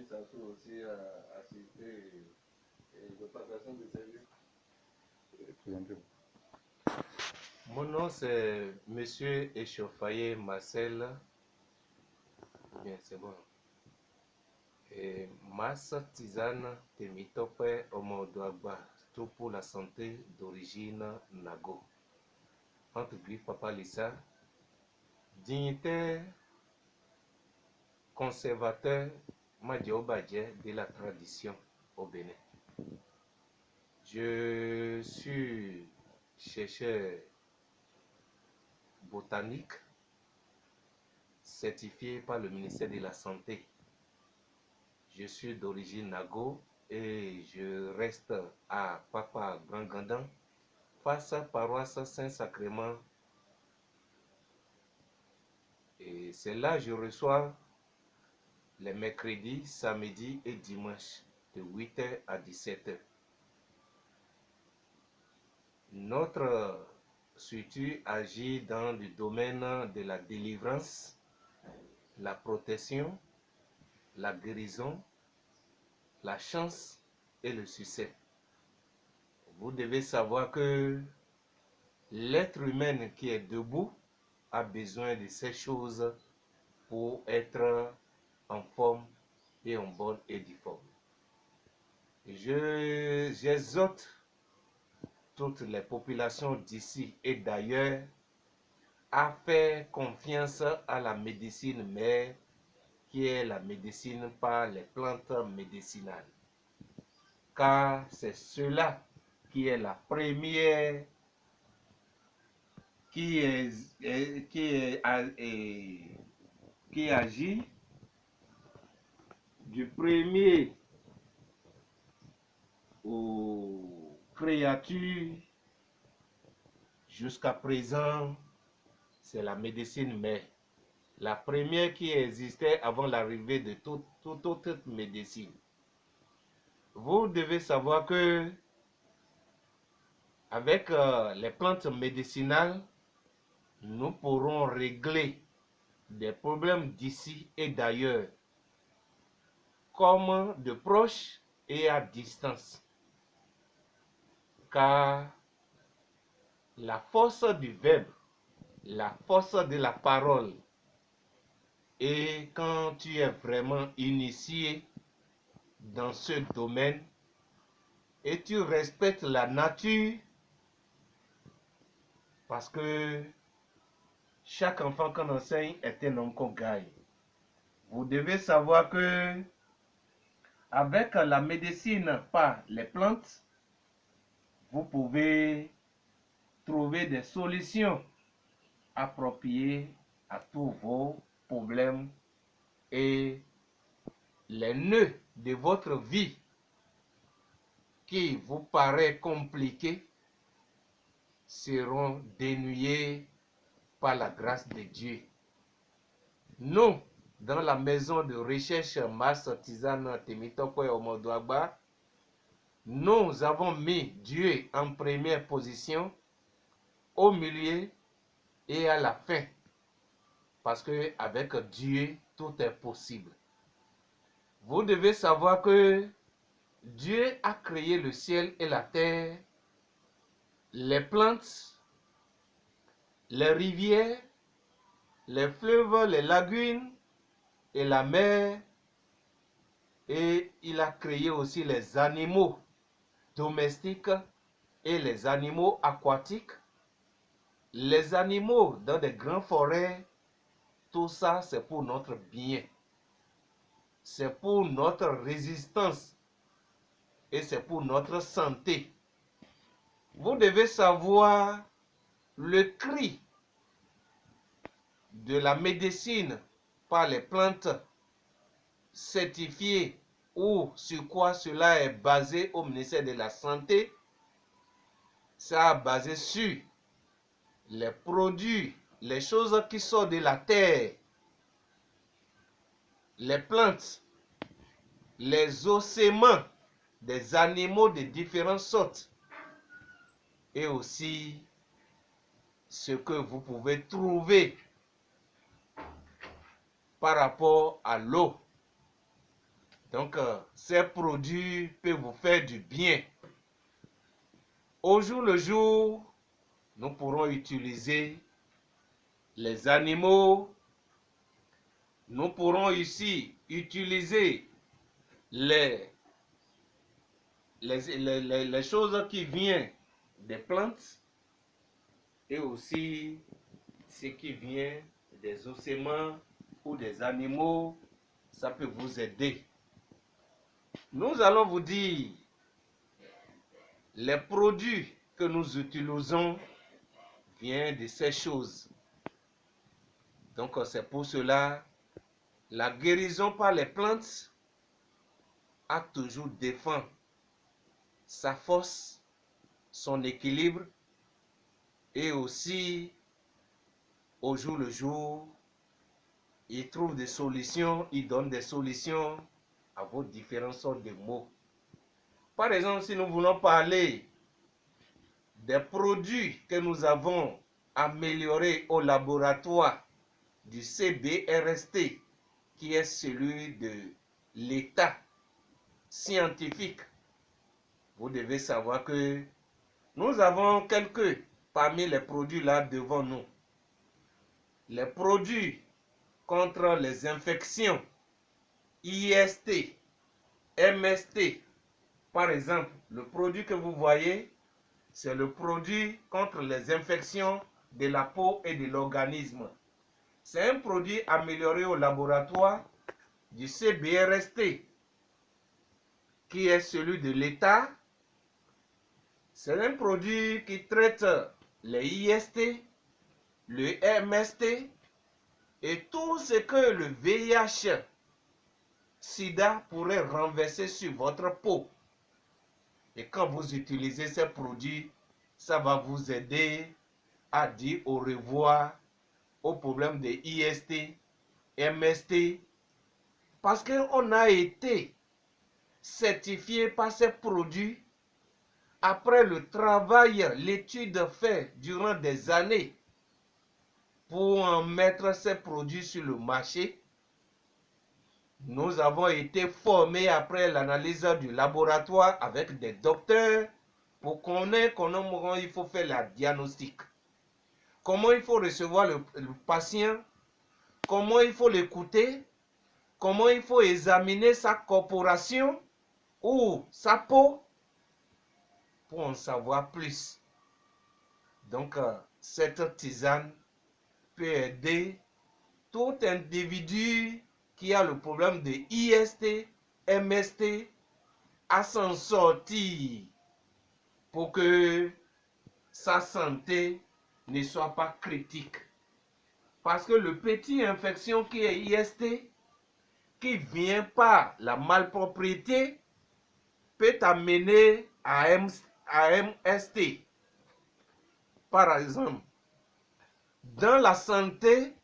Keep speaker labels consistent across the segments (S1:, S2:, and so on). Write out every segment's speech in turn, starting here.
S1: s'assure aussi à assister de passation de service.
S2: Mon nom c'est Monsieur Échauffaillé Marcel. Bien, c'est bon. Et Massa Tisane Temitope Omodoagba, tout pour la santé d'origine Nago. Entre griffes Papa Lissa, dignitaire, conservateur, Madjobadje de la tradition au Bénin. Je suis chercheur botanique certifié par le ministère de la Santé. Je suis d'origine Nago et je reste à Papa Brangandan, face à paroisse Saint-Sacrement. Et c'est là que je reçois les mercredis, samedis et dimanches de 8h à 17h. Notre structure agit dans le domaine de la délivrance, la protection, la guérison, la chance et le succès. Vous devez savoir que l'être humain qui est debout a besoin de ces choses pour être en forme et en bonne et due forme. J'exhorte toutes les populations d'ici et d'ailleurs à faire confiance à la médecine mère, qui est la médecine par les plantes médicinales. Car c'est cela qui est la première, qui agit du premier aux créatures jusqu'à présent, c'est la médecine mère. La première qui existait avant l'arrivée de toute autre médecine. Vous devez savoir que avec les plantes médicinales, nous pourrons régler des problèmes d'ici et d'ailleurs, comme de proche et à distance. Car la force du verbe, la force de la parole, et quand tu es vraiment initié dans ce domaine et tu respectes la nature, parce que chaque enfant qu'on enseigne est un homme qu'on gagne. Vous devez savoir que avec la médecine par les plantes, vous pouvez trouver des solutions appropriées à tous vos problèmes et les nœuds de votre vie qui vous paraît compliqués seront dénoués par la grâce de Dieu. Nous, dans la maison de recherche Massa Tisane Temitope Omodoagba, nous avons mis Dieu en première position, au milieu et à la fin. Parce que avec Dieu, tout est possible. Vous devez savoir que Dieu a créé le ciel et la terre, les plantes, les rivières, les fleuves, les lagunes et la mer. Et il a créé aussi les animaux domestiques et les animaux aquatiques. Les animaux dans des grandes forêts, tout ça c'est pour notre bien. C'est pour notre résistance et c'est pour notre santé. Vous devez savoir le cri de la médecine par les plantes certifiées ou sur quoi cela est basé au ministère de la Santé. Ça est basé sur les produits, les choses qui sortent de la terre, les plantes, les ossements des animaux de différentes sortes et aussi ce que vous pouvez trouver par rapport à l'eau Donc, ces produits peuvent vous faire du bien. Au jour le jour, nous pourrons utiliser les animaux. Nous pourrons ici utiliser les choses qui viennent des plantes et aussi ce qui vient des ossements ou des animaux. Ça peut vous aider. Nous allons vous dire les produits que nous utilisons viennent de ces choses. Donc c'est pour cela la guérison par les plantes a toujours défend sa force, son équilibre et aussi au jour le jour, il trouve des solutions, il donne des solutions à vos différentes sortes de maux. Par exemple, si nous voulons parler des produits que nous avons améliorés au laboratoire du CBRST, qui est celui de l'État scientifique, vous devez savoir que nous avons quelques parmi les produits là devant nous. Les produits contre les infections, IST, MST. Par exemple, le produit que vous voyez, c'est le produit contre les infections de la peau et de l'organisme. C'est un produit amélioré au laboratoire du CBRST, qui est celui de l'État. C'est un produit qui traite les IST, le MST et tout ce que le VIH, SIDA pourrait renverser sur votre peau. Et quand vous utilisez ces produits, ça va vous aider à dire au revoir aux problèmes de IST, MST, parce qu'on a été certifié par ces produits après le travail, l'étude faite durant des années pour en mettre ces produits sur le marché. Nous avons été formés après l'analyse du laboratoire avec des docteurs pour connaître comment il faut faire la diagnostic, comment il faut recevoir le patient, comment il faut l'écouter, comment il faut examiner sa corporation ou sa peau pour en savoir plus. Donc, cette tisane peut aider tout individu qui a le problème de IST, MST à s'en sortir pour que sa santé ne soit pas critique. Parce que le petit infection qui est IST, qui vient par la malpropriété, peut amener à MST. Par exemple, dans la santé,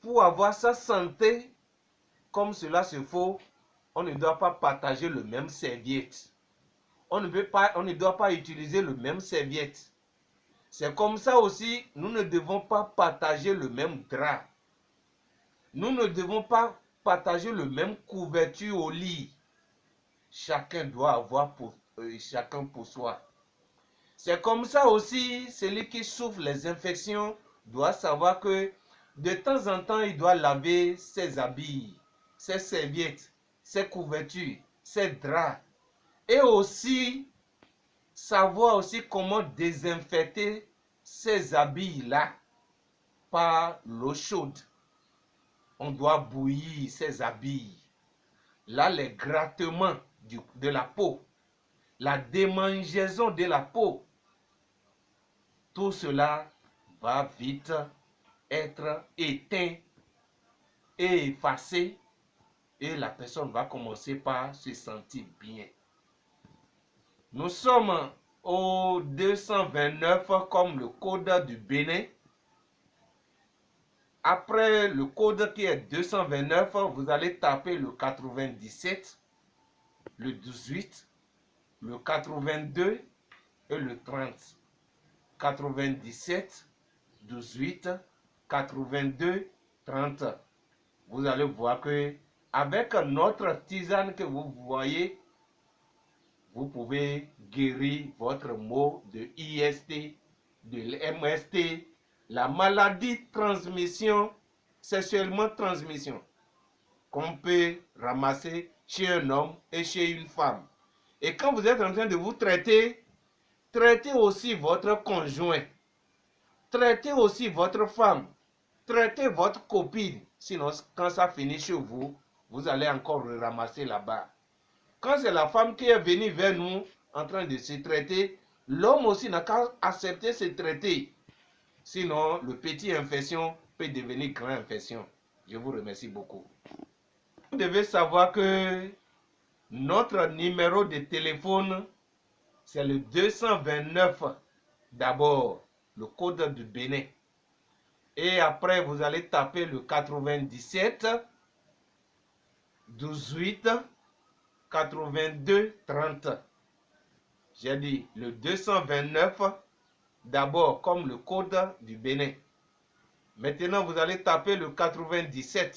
S2: pour avoir sa santé comme cela se faut, on ne doit pas partager le même serviette. On ne doit pas utiliser le même serviette. C'est comme ça aussi, nous ne devons pas partager le même drap. Nous ne devons pas partager le même couverture au lit. Chacun doit avoir chacun pour soi. C'est comme ça aussi, celui qui souffre les infections doit savoir que de temps en temps, il doit laver ses habits, ses serviettes, ses couvertures, ses draps. Et aussi, savoir aussi comment désinfecter ces habits-là par l'eau chaude. On doit bouillir ces habits. Là, les grattements de la peau, la démangeaison de la peau, tout cela va vite être éteint et effacé et la personne va commencer par se sentir bien. Nous sommes au 229 comme le code du Bénin. Après le code qui est 229, vous allez taper le 97, le 18, le 82 et le 30. 97, 18, 82, 30. Vous allez voir que avec notre tisane que vous voyez, vous pouvez guérir votre mot de IST, de MST, la maladie transmission, sexuellement transmission, qu'on peut ramasser chez un homme et chez une femme. Et quand vous êtes en train de vous traiter, traitez aussi votre conjoint, traitez aussi votre femme, traitez votre copine. Sinon, quand ça finit chez vous, vous allez encore le ramasser là-bas. Quand c'est la femme qui est venue vers nous en train de se traiter, l'homme aussi n'a qu'à accepter se traiter. Sinon, le petit infection peut devenir grande infection. Je vous remercie beaucoup. Vous devez savoir que notre numéro de téléphone, c'est le 229. D'abord, le code du Bénin. Et après, vous allez taper le 97 18 82 30. J'ai dit le 229, d'abord comme le code du Bénin. Maintenant, vous allez taper le 97.